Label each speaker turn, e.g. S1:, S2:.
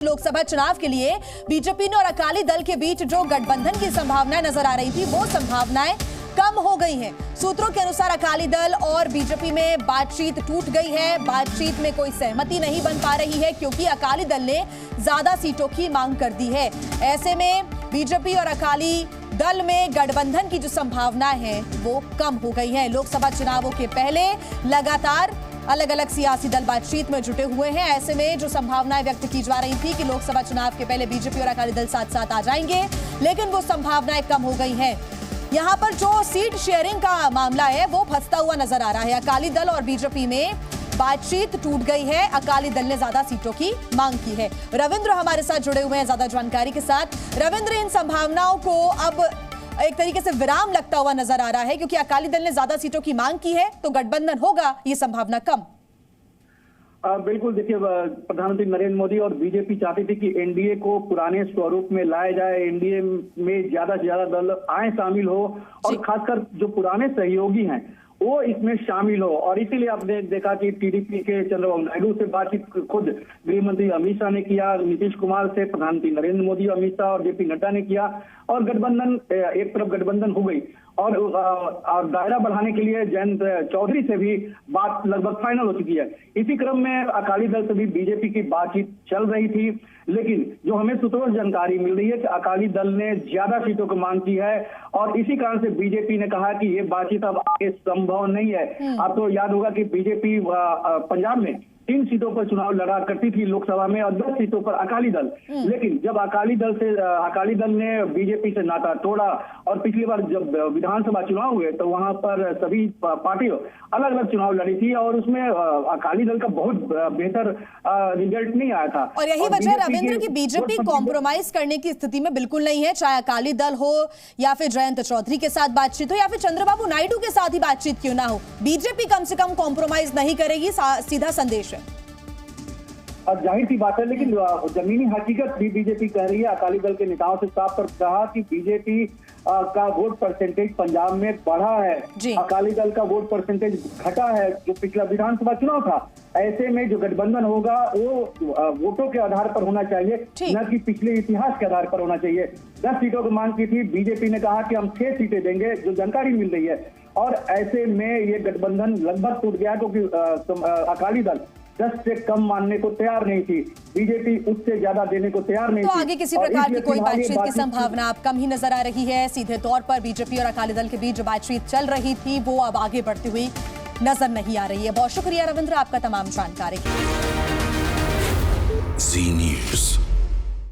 S1: लोकसभा चुनाव के लिए बीजेपी ने और अकाली दल के बीच जो गठबंधन की संभावनाएं नजर आ रही थी वो संभावनाएं कम हो गई हैं। सूत्रों के अनुसार अकाली दल और बीजेपी में बातचीत टूट गई है। बातचीत में कोई सहमति नहीं बन पा रही है क्योंकि अकाली दल ने ज्यादा सीटों की मांग कर दी है। ऐसे में बीजेपी और अकाली दल में गठबंधन की जो संभावनाएं हैं वो कम हो गई हैं। लोकसभा चुनावों के पहले लगातार अलग अलग सियासी दल बातचीत में जुटे हुए हैं। ऐसे में जो संभावनाएं व्यक्त की जा रही थी कि लोकसभा चुनाव के पहले बीजेपी और अकाली दल साथ साथ आ जाएंगे, लेकिन वो संभावनाएं कम हो गई हैं। यहां पर जो सीट शेयरिंग का मामला है वो फंसता हुआ नजर आ रहा है। अकाली दल और बीजेपी में बातचीत टूट गई है। अकाली दल ने ज्यादा सीटों की मांग की है। रविंद्र हमारे साथ जुड़े हुए हैं ज्यादा जानकारी के साथ। रविंद्र, इन संभावनाओं को अब एक तरीके से विराम लगता हुआ नजर आ रहा है क्योंकि अकाली दल ने ज्यादा सीटों की मांग की है तो गठबंधन होगा, ये संभावना कम।
S2: बिल्कुल, देखिए, प्रधानमंत्री नरेंद्र मोदी और बीजेपी चाहती थी कि एनडीए को पुराने स्वरूप में लाया जाए, एनडीए में ज्यादा से ज्यादा दल आए, शामिल हो और खासकर जो पुराने सहयोगी हैं वो इसमें शामिल हो। और इसीलिए आपने देखा कि टीडीपी के चंद्रबाबू नायडू से बातचीत खुद गृह मंत्री अमित शाह ने किया, नीतीश कुमार से प्रधानमंत्री नरेंद्र मोदी, अमित शाह और जेपी नड्डा ने किया और गठबंधन, एक तरफ गठबंधन हो गई और दायरा बढ़ाने के लिए जयंत चौधरी से भी बात लगभग फाइनल हो चुकी है। इसी क्रम में अकाली दल से भी बीजेपी की बातचीत चल रही थी, लेकिन जो हमें सूत्रों से जानकारी मिल रही है कि अकाली दल ने ज्यादा सीटों की मांग की है और इसी कारण से बीजेपी ने कहा कि ये बातचीत अब आगे संभव नहीं है। आपको याद होगा कि बीजेपी पंजाब में 3 सीटों पर चुनाव लड़ा करती थी लोकसभा में और 10 सीटों पर अकाली दल। लेकिन जब अकाली दल ने बीजेपी से नाता तोड़ा और पिछली बार जब विधानसभा चुनाव हुए तो वहां पर सभी पार्टियों अलग अलग चुनाव लड़ी थी और उसमें अकाली दल का बहुत बेहतर रिजल्ट नहीं आया था।
S1: और यही वजह रविंद्र की बीजेपी कॉम्प्रोमाइज करने की स्थिति में बिल्कुल नहीं है, चाहे अकाली दल हो या फिर जयंत चौधरी के साथ बातचीत हो या फिर चंद्रबाबू नायडू के साथ ही बातचीत क्यों ना हो, बीजेपी कम से कम कॉम्प्रोमाइज नहीं करेगी, सीधा संदेश है।
S2: अब जाहिर सी बात है, लेकिन जमीनी हकीकत भी बीजेपी कह रही है। अकाली दल के नेताओं से साफ तौर पर कहा कि बीजेपी का वोट परसेंटेज पंजाब में बढ़ा है, अकाली दल का वोट परसेंटेज घटा है जो पिछला विधानसभा चुनाव था। ऐसे में जो गठबंधन होगा वो वोटों के आधार पर होना चाहिए, न कि पिछले इतिहास के आधार पर होना चाहिए। 10 सीटों की मांग की थी, बीजेपी ने कहा कि हम 6 सीटें देंगे, जो जानकारी मिल रही है। और ऐसे में ये गठबंधन लगभग टूट गया क्योंकि अकाली दल 10 से कम मानने को तैयार नहीं थी, बीजेपी उससे ज्यादा देने को तैयार नहीं
S1: तो
S2: थी।
S1: आगे किसी प्रकार की कोई बातचीत की संभावना अब कम ही नजर आ रही है। सीधे तौर पर बीजेपी और अकाली दल के बीच जो बातचीत चल रही थी वो अब आगे बढ़ती हुई नजर नहीं आ रही है। बहुत शुक्रिया रविंद्र आपका तमाम जानकारी के लिए।